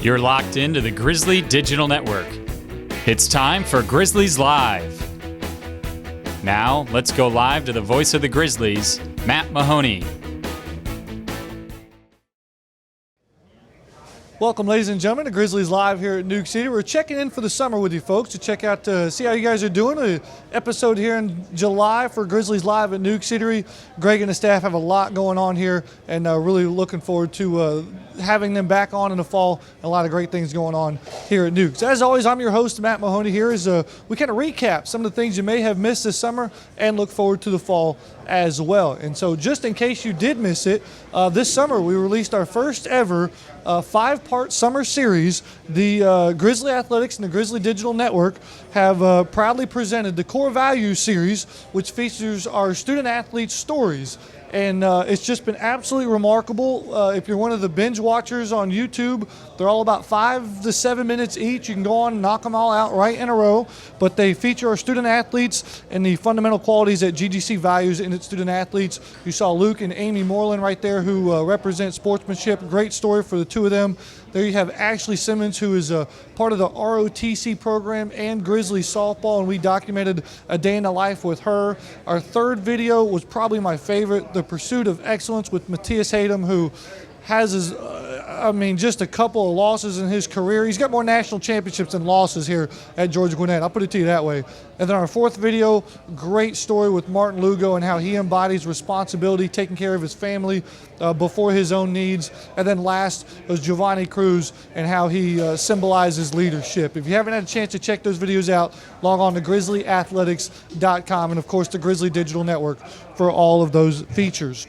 You're locked into the Grizzly Digital Network. It's time for Grizzlies Live. Now, let's go live to the voice of the Grizzlies, Matt Mahoney. Welcome, ladies and gentlemen, to Grizzlies Live here at Newk Eatery. We're checking in for the summer with you folks to check out, see how you guys are doing. An episode here in July for Grizzlies Live at Newk Eatery. Greg and the staff have a lot going on here, and really looking forward to having them back on in the fall. A lot of great things going on here at Newk. So as always, I'm your host, Matt Mahoney. Here is we kind of recap some of the things you may have missed this summer and look forward to the fall as well. And so just in case you did miss it, this summer we released our first ever 5-part summer series. The Grizzly Athletics and the Grizzly Digital Network have proudly presented the Core Values series, which features our student athletes' stories. And it's just been absolutely remarkable. If you're one of the binge watchers on YouTube, they're all about 5 to 7 minutes each. You can go on and knock them all out right in a row. But they feature our student athletes and the fundamental qualities that GGC values in its student athletes. You saw Luke and Amy Moreland right there who represent sportsmanship. Great story for the two of them. There you have Ashley Simmons, who is part of the ROTC program and Grizzlies softball, and we documented a day in the life with her. Our third video was probably my favorite, The Pursuit of Excellence with Matthias Hayden, who has his, just a couple of losses in his career. He's got more national championships than losses here at Georgia Gwinnett. I'll put it to you that way. And then our fourth video, great story with Martin Lugo and how he embodies responsibility, taking care of his family before his own needs. And then last was Giovanni Cruz and how he symbolizes leadership. If you haven't had a chance to check those videos out, log on to grizzlyathletics.com and, of course, the Grizzly Digital Network for all of those features.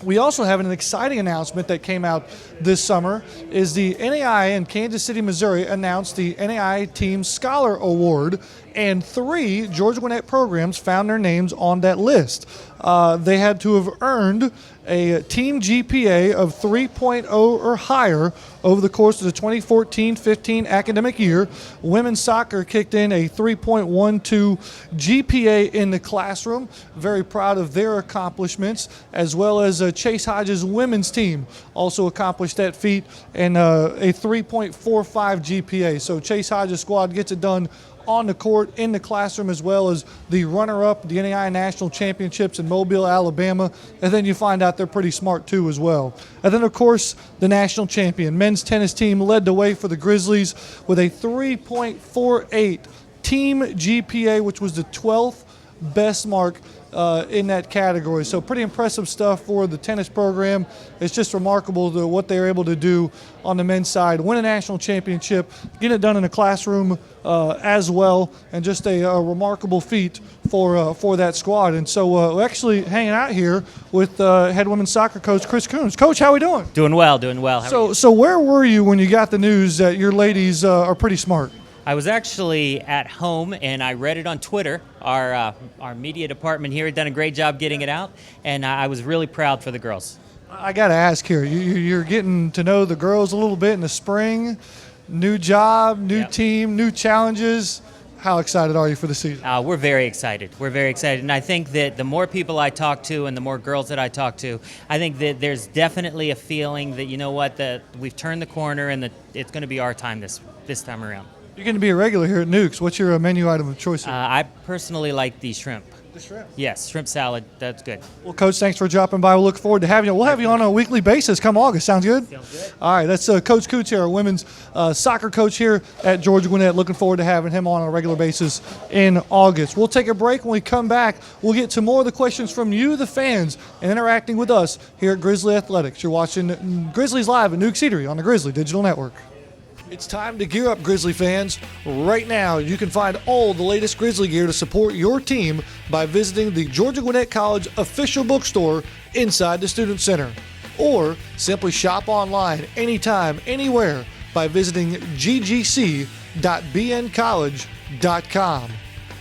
We also have an exciting announcement that came out this summer is the NAI in Kansas City, Missouri announced the NAI Team Scholar Award, and 3 Georgia Gwinnett programs found their names on that list. They had to have earned a team GPA of 3.0 or higher over the course of the 2014-15 academic year. Women's soccer kicked in a 3.12 GPA in the classroom. Very proud of their accomplishments, as well as Chase Hodges' women's team also accomplished that feat and a 3.45 GPA. So Chase Hodges' squad gets it done on the court, in the classroom, as well as the runner-up, the NAI National Championships in Mobile, Alabama. And then you find out they're pretty smart, too, as well. And then, of course, the national champion men's tennis team led the way for the Grizzlies with a 3.48 team GPA, which was the 12th best mark in that category. So pretty impressive stuff for the tennis program. It's just remarkable what they're able to do on the men's side. Win a national championship, get it done in a classroom as well, and just a remarkable feat for that squad. And so we're actually hanging out here with head women's soccer coach Chris Coons. Coach, how are we doing? Doing well, doing well. So where were you when you got the news that your ladies are pretty smart? I was actually at home, and I read it on Twitter. Our media department here had done a great job getting it out, and I was really proud for the girls. I got to ask here, you're getting to know the girls a little bit in the spring, new job, new team, new challenges. How excited are you for the season? We're very excited. We're very excited, and I think that the more people I talk to and the more girls that I talk to, I think that there's definitely a feeling that, you know what, that we've turned the corner and that it's going to be our time this time around. You're going to be a regular here at Newk's. What's your menu item of choice here? I personally like the shrimp. The shrimp? Yes, shrimp salad. That's good. Well, Coach, thanks for dropping by. We'll look forward to having you. We'll have you on a weekly basis come August. Sounds good? Sounds good. All right, that's Coach Coots here, our women's soccer coach here at Georgia Gwinnett. Looking forward to having him on a regular basis in August. We'll take a break. When we come back, we'll get to more of the questions from you, the fans, and interacting with us here at Grizzly Athletics. You're watching Grizzlies Live at Newk Eatery on the Grizzly Digital Network. It's time to gear up, Grizzly fans. Right now, you can find all the latest Grizzly gear to support your team by visiting the Georgia Gwinnett College official bookstore inside the Student Center. Or simply shop online anytime, anywhere by visiting ggc.bncollege.com.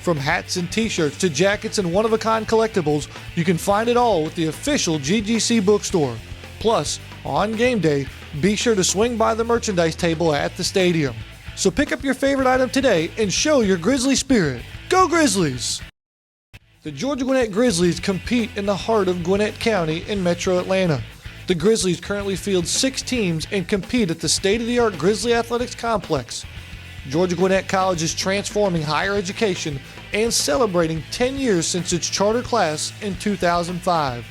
From hats and t-shirts to jackets and one-of-a-kind collectibles, you can find it all with the official GGC bookstore. Plus, on game day, be sure to swing by the merchandise table at the stadium. So pick up your favorite item today and show your Grizzly spirit. Go Grizzlies! The Georgia Gwinnett Grizzlies compete in the heart of Gwinnett County in Metro Atlanta. The The Grizzlies currently field 6 teams and compete at the state-of-the-art Grizzly Athletics Complex. Georgia Gwinnett College is transforming higher education and celebrating 10 years since its charter class in 2005.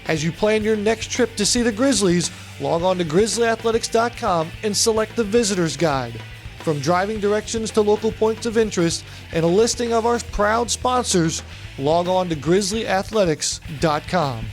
As you plan your next trip to see the Grizzlies, log on to grizzlyathletics.com and select the Visitor's Guide. From driving directions to local points of interest and a listing of our proud sponsors, log on to grizzlyathletics.com.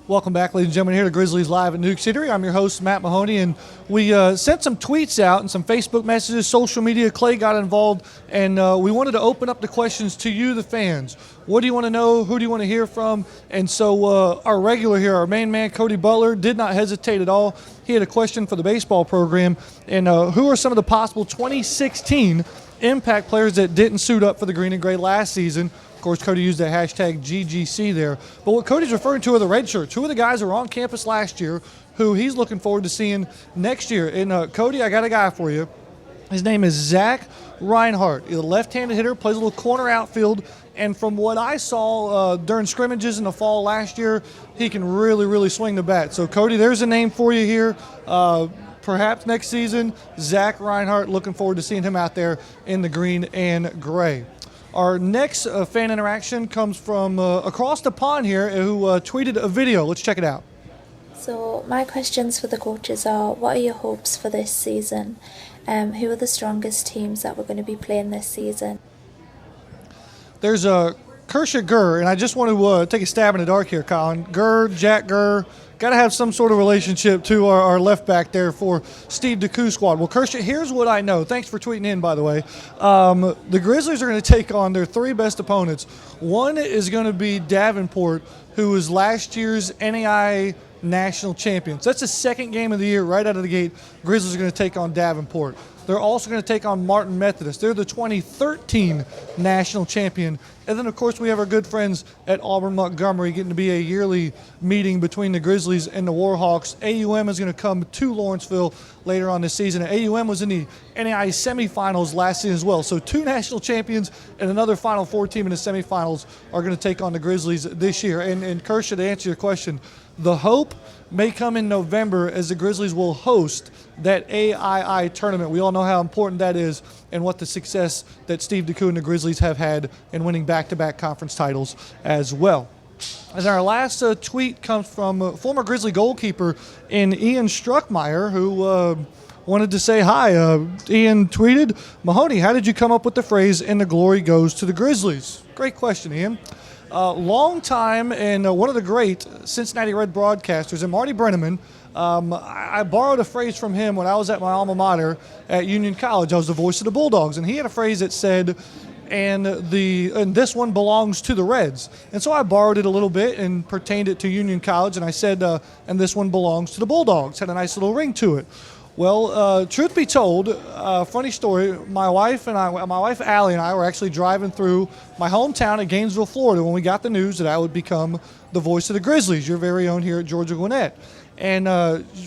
Welcome back, ladies and gentlemen, here to Grizzlies Live at Newk Eatery. I'm your host, Matt Mahoney, and we sent some tweets out and some Facebook messages, social media. Clay got involved, and we wanted to open up the questions to you, the fans. What do you want to know? Who do you want to hear from? And so our regular here, our main man, Cody Butler, did not hesitate at all. He had a question for the baseball program, and who are some of the possible 2016 impact players that didn't suit up for the green and gray last season? Of course, Cody used that hashtag GGC there. But what Cody's referring to are the red shirts. Who are the guys who were on campus last year who he's looking forward to seeing next year? And Cody, I got a guy for you. His name is Zach Reinhart. He's a left-handed hitter, plays a little corner outfield. And from what I saw during scrimmages in the fall last year, he can really, really swing the bat. So, Cody, there's a name for you here. Perhaps next season, Zach Reinhart, looking forward to seeing him out there in the green and gray. Our next fan interaction comes from across the pond here, who tweeted a video. Let's check it out. So my questions for the coaches are, what are your hopes for this season? Who are the strongest teams that we're going to be playing this season? There's a Kershaw Gurr, and I just want to take a stab in the dark here, Colin. Gurr, Jack Gurr, got to have some sort of relationship to our left back there for Steve DeCoux squad. Well, Kershaw, here's what I know. Thanks for tweeting in, by the way. The Grizzlies are going to take on their 3 best opponents. One is going to be Davenport, who was last year's NAIA national champions. That's the second game of the year right out of the gate. Grizzlies are going to take on Davenport. They're also going to take on Martin Methodist. They're the 2013 national champion. And then, of course, we have our good friends at Auburn Montgomery getting to be a yearly meeting between the Grizzlies and the Warhawks. AUM is going to come to Lawrenceville later on this season. And AUM was in the NAIA semifinals last season as well. So 2 national champions and another Final Four team in the semifinals are going to take on the Grizzlies this year. And Kershaw, to answer your question, the hope may come in November as the Grizzlies will host that AII tournament. We all know how important that is and what the success that Steve DeCoux and the Grizzlies have had in winning back-to-back conference titles as well. And our last tweet comes from former Grizzly goalkeeper Ian Struckmeyer, who wanted to say hi. Ian tweeted, Mahoney, how did you come up with the phrase, and the glory goes to the Grizzlies? Great question, Ian. Long time and one of the great Cincinnati Red broadcasters, and Marty Brenneman. I borrowed a phrase from him when I was at my alma mater at Union College. I was the voice of the Bulldogs, and he had a phrase that said, and this one belongs to the Reds. And so I borrowed it a little bit and pertained it to Union College, and I said, and this one belongs to the Bulldogs. Had a nice little ring to it. Well, truth be told, funny story, my wife Allie and I were actually driving through my hometown at Gainesville, Florida when we got the news that I would become the voice of the Grizzlies, your very own here at Georgia Gwinnett. And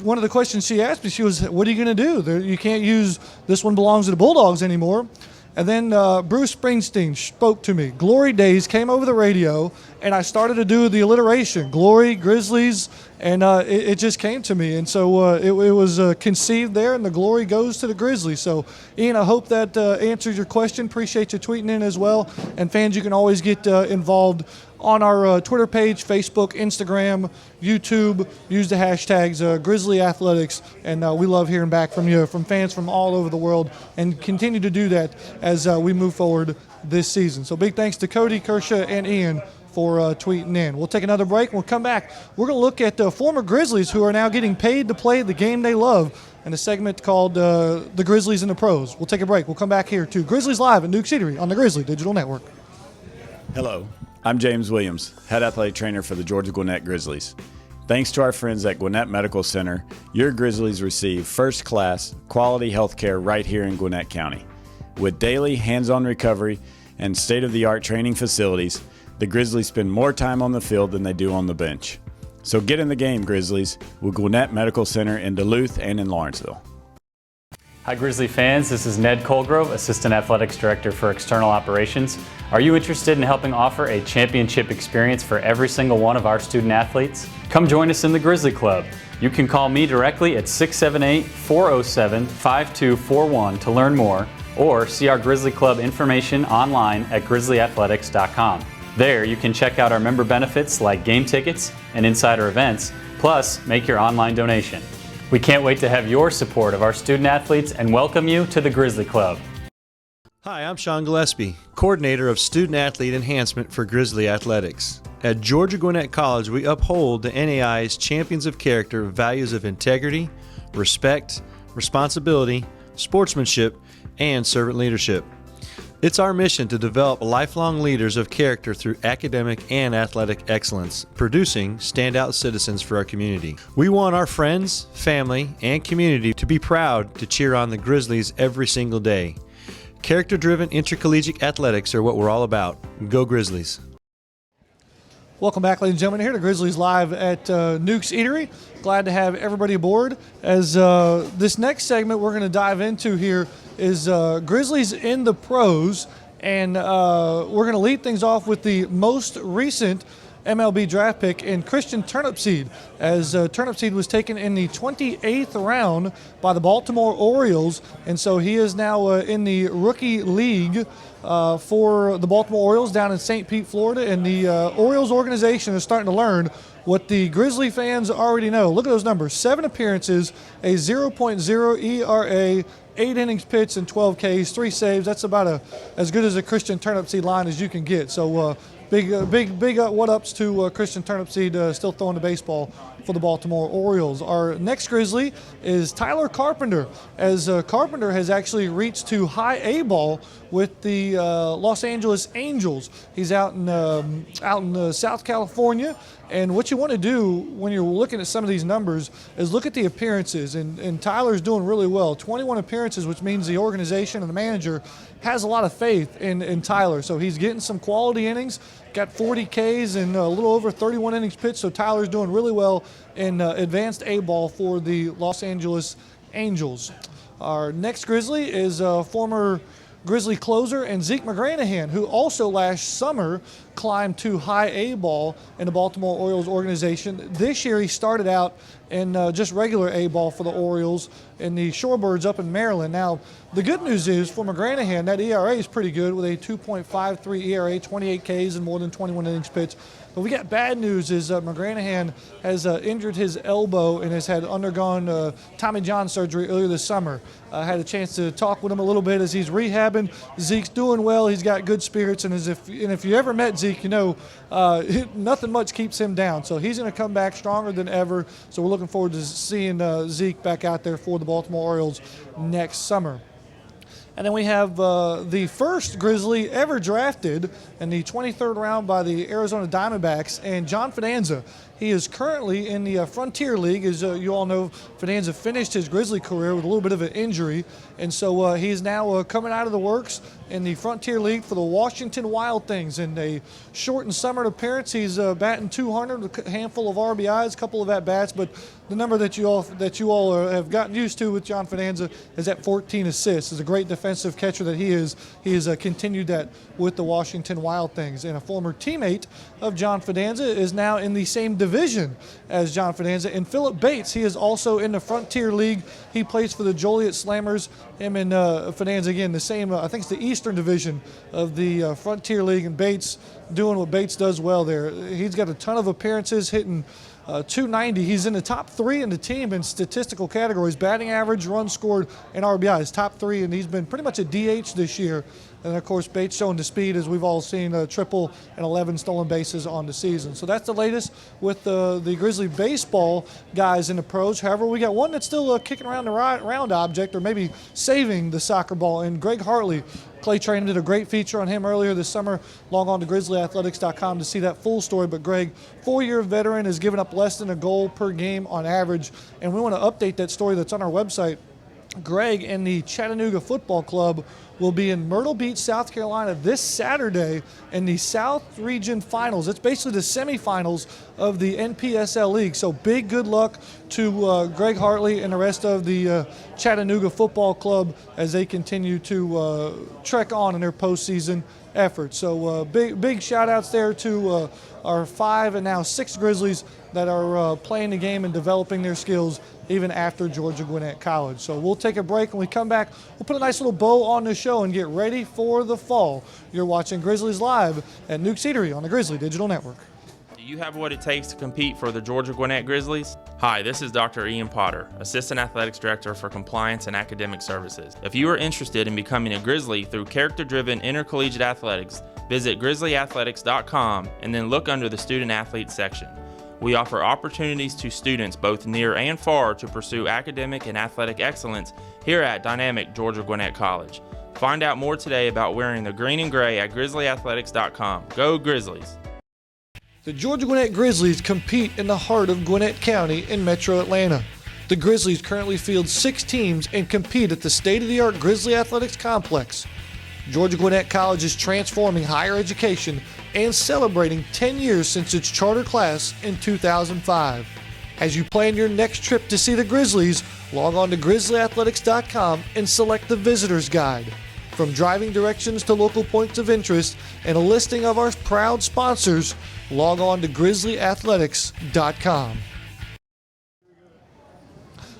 one of the questions she asked me, she was, what are you going to do? You can't use this one belongs to the Bulldogs anymore. And then Bruce Springsteen spoke to me. Glory Days came over the radio, and I started to do the alliteration, Glory, Grizzlies, and it just came to me. And so it was conceived there, and the glory goes to the Grizzlies. So, Ian, I hope that answers your question. Appreciate you tweeting in as well. And fans, you can always get involved on our Twitter page, Facebook, Instagram, YouTube. Use the hashtags Grizzly Athletics, and we love hearing back from you, from fans from all over the world, and continue to do that as we move forward this season. So big thanks to Cody, Kershaw, and Ian for tweeting in. We'll take another break. We'll come back. We're going to look at former Grizzlies who are now getting paid to play the game they love in a segment called The Grizzlies and the Pros. We'll take a break. We'll come back here to Grizzlies Live at Newk Eatery on the Grizzly Digital Network. Hello, I'm James Williams, head athletic trainer for the Georgia Gwinnett Grizzlies. Thanks to our friends at Gwinnett Medical Center, your Grizzlies receive first-class, quality health care right here in Gwinnett County. With daily hands-on recovery and state-of-the-art training facilities, the Grizzlies spend more time on the field than they do on the bench. So get in the game, Grizzlies, with Gwinnett Medical Center in Duluth and in Lawrenceville. Hi Grizzly fans, this is Ned Colgrove, Assistant Athletics Director for External Operations. Are you interested in helping offer a championship experience for every single one of our student athletes? Come join us in the Grizzly Club. You can call me directly at 678-407-5241 to learn more, or see our Grizzly Club information online at grizzlyathletics.com. There you can check out our member benefits like game tickets and insider events, plus make your online donation. We can't wait to have your support of our student athletes and welcome you to the Grizzly Club. Hi, I'm Sean Gillespie, Coordinator of Student Athlete Enhancement for Grizzly Athletics. At Georgia Gwinnett College, we uphold the NAIA's Champions of Character values of integrity, respect, responsibility, sportsmanship, and servant leadership. It's our mission to develop lifelong leaders of character through academic and athletic excellence, producing standout citizens for our community. We want our friends, family, and community to be proud to cheer on the Grizzlies every single day. Character-driven intercollegiate athletics are what we're all about. Go Grizzlies! Welcome back, ladies and gentlemen, here to Grizzlies Live at Newk's Eatery. Glad to have everybody aboard. As this next segment we're going to dive into here is Grizzlies in the pros, and we're going to lead things off with the most recent MLB draft pick in Christian Turnipseed, as Turnipseed was taken in the 28th round by the Baltimore Orioles, and so he is now in the rookie league for the Baltimore Orioles down in St. Pete, Florida, and the Orioles organization is starting to learn what the Grizzly fans already know. Look at those numbers: 7 appearances, a 0.0 ERA, 8 innings pitched and 12 Ks, 3 saves. That's about as good as a Christian Turnipseed line as you can get. So big what-ups to Christian Turnipseed, still throwing the baseball for the Baltimore Orioles. Our next Grizzly is Tyler Carpenter, as Carpenter has actually reached to high A ball with the Los Angeles Angels. He's out in South California, and what you want to do when you're looking at some of these numbers is look at the appearances, and Tyler's doing really well. 21 appearances, which means the organization and the manager has a lot of faith in Tyler. So he's getting some quality innings, got 40 Ks and a little over 31 innings pitched, so Tyler's doing really well in advanced A ball for the Los Angeles Angels. Our next Grizzly is former Grizzly closer and Zeke McGranahan, who also last summer climbed to high A ball in the Baltimore Orioles organization. This year he started out in just regular A ball for the Orioles and the Shorebirds up in Maryland. Now, the good news is for McGranahan, that ERA is pretty good with a 2.53 ERA, 28 Ks and more than 21 innings pitched. But we got bad news is McGranahan has injured his elbow and has undergone Tommy John surgery earlier this summer. I had a chance to talk with him a little bit as he's rehabbing. Zeke's doing well. He's got good spirits, and if you ever met Zeke, you know nothing much keeps him down. So he's going to come back stronger than ever. So we're looking forward to seeing Zeke back out there for the Baltimore Orioles next summer. And then we have the first Grizzly ever drafted in the 23rd round by the Arizona Diamondbacks, and John Fidanza. He is currently in the Frontier League. As you all know, Fidanza finished his Grizzly career with a little bit of an injury, and so he's now coming out of the works in the Frontier League for the Washington Wild Things. In a shortened summer appearance, he's batting 200, a handful of RBIs, a couple of at-bats, but the number that you all have gotten used to with John Fidanza is at 14 assists. He's a great defensive catcher that he is. He has continued that with the Washington Wild Things. And a former teammate of John Fidanza is now in the same division as John Fidanza. And Philip Bates, he is also in the Frontier League. He plays for the Joliet Slammers. Him and Fidanza, again, the same, I think it's the Eastern Division of the Frontier League. And Bates doing what Bates does well there. He's got a ton of appearances, hitting 290. He's in the top 3 in the team in statistical categories: batting average, runs scored, and RBIs. Top 3, and he's been pretty much a DH this year. And of course, Bates showing the speed, as we've all seen, triple and 11 stolen bases on the season. So that's the latest with the Grizzly baseball guys in the pros. However, we got one that's still kicking around the round object, or maybe saving the soccer ball, and Greg Hartley. Clay Train did a great feature on him earlier this summer. Log on to grizzlyathletics.com to see that full story. But Greg, 4-year veteran, has given up less than a goal per game on average. And we want to update that story that's on our website Greg and the Chattanooga Football Club will be in Myrtle Beach, South Carolina this Saturday in the South Region Finals. It's basically the semifinals of the NPSL League. So big good luck to Greg Hartley and the rest of the Chattanooga Football Club as they continue to trek on in their postseason efforts. So big shout outs there to our 5 and now 6 Grizzlies that are playing the game and developing their skills even after Georgia Gwinnett College. So we'll take a break. When we come back, we'll put a nice little bow on the show and get ready for the fall. You're watching Grizzlies Live at Newk Eatery on the Grizzly Digital Network. Do you have what it takes to compete for the Georgia Gwinnett Grizzlies? Hi, this is Dr. Ian Potter, Assistant Athletics Director for Compliance and Academic Services. If you are interested in becoming a Grizzly through character-driven intercollegiate athletics, visit grizzlyathletics.com and then look under the Student Athletes section. We offer opportunities to students both near and far to pursue academic and athletic excellence here at dynamic Georgia Gwinnett College. Find out more today about wearing the green and gray at grizzlyathletics.com. Go Grizzlies! The Georgia Gwinnett Grizzlies compete in the heart of Gwinnett County in Metro Atlanta. The Grizzlies currently field 6 teams and compete at the state-of-the-art Grizzly Athletics Complex. Georgia Gwinnett College is transforming higher education and celebrating 10 years since its charter class in 2005. As you plan your next trip to see the Grizzlies, log on to grizzlyathletics.com and select the Visitor's Guide. From driving directions to local points of interest and a listing of our proud sponsors, log on to grizzlyathletics.com.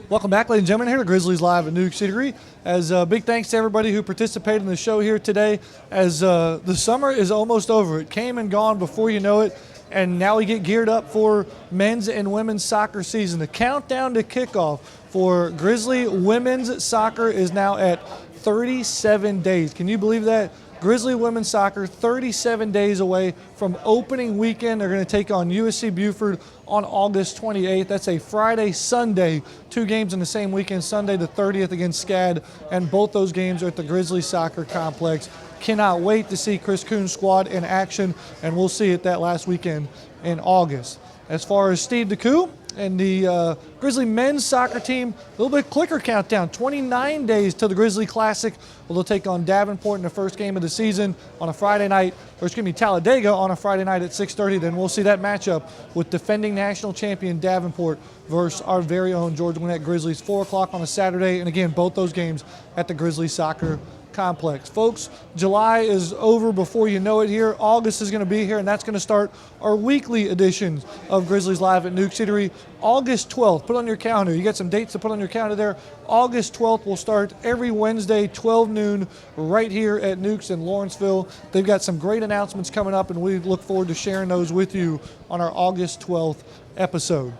Welcome back, ladies and gentlemen, here to Grizzlies Live at Newk Eatery. As big thanks to everybody who participated in the show here today. As the summer is almost over, it came and gone before you know it, and now we get geared up for men's and women's soccer season. The countdown to kickoff for Grizzly women's soccer is now at 37 days. Can you believe that? Grizzly women's soccer 37 days away from opening weekend. They're going to take on USC Buford on August 28th. That's a Friday, Sunday, 2 games in the same weekend. Sunday the 30th against SCAD, and both those games are at the Grizzly Soccer Complex. Cannot wait to see Chris Kuhn's squad in action, and we'll see it that last weekend in August. As far as Steve DeCoux and the Grizzly men's soccer team, a little bit clicker countdown, 29 days to the Grizzly Classic. Well, they'll take on Davenport in the first game of the season on a Friday night, or excuse me, Talladega on a Friday night at 6:30. Then we'll see that matchup with defending national champion Davenport versus our very own Georgia Gwinnett Grizzlies, 4 o'clock on a Saturday. And again, both those games at the Grizzly Soccer Complex. Folks, July is over before you know it here. August is going to be here, and that's going to start our weekly editions of Grizzlies Live at Newk Eatery. August 12th, put on your calendar. You got some dates to put on your calendar there. August 12th will start every Wednesday, 12 noon, right here at Newk's in Lawrenceville. They've got some great announcements coming up, and we look forward to sharing those with you on our August 12th episode.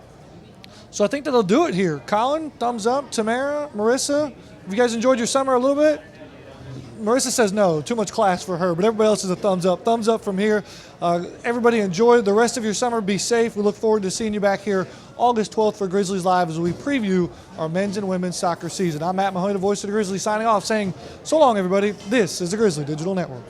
So I think that'll do it here. Colin, thumbs up. Tamara, Marissa, have you guys enjoyed your summer a little bit? Marissa says no, too much class for her, but everybody else is a thumbs up. Thumbs up from here. Everybody enjoy the rest of your summer. Be safe. We look forward to seeing you back here August 12th for Grizzlies Live as we preview our men's and women's soccer season. I'm Matt Mahoney, the voice of the Grizzlies, signing off saying so long, everybody. This is the Grizzly Digital Network.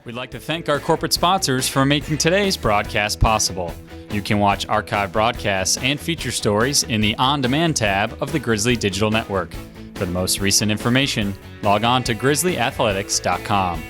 We'd like to thank our corporate sponsors for making today's broadcast possible. You can watch archive broadcasts and feature stories in the On Demand tab of the Grizzly Digital Network. For the most recent information, log on to grizzlyathletics.com.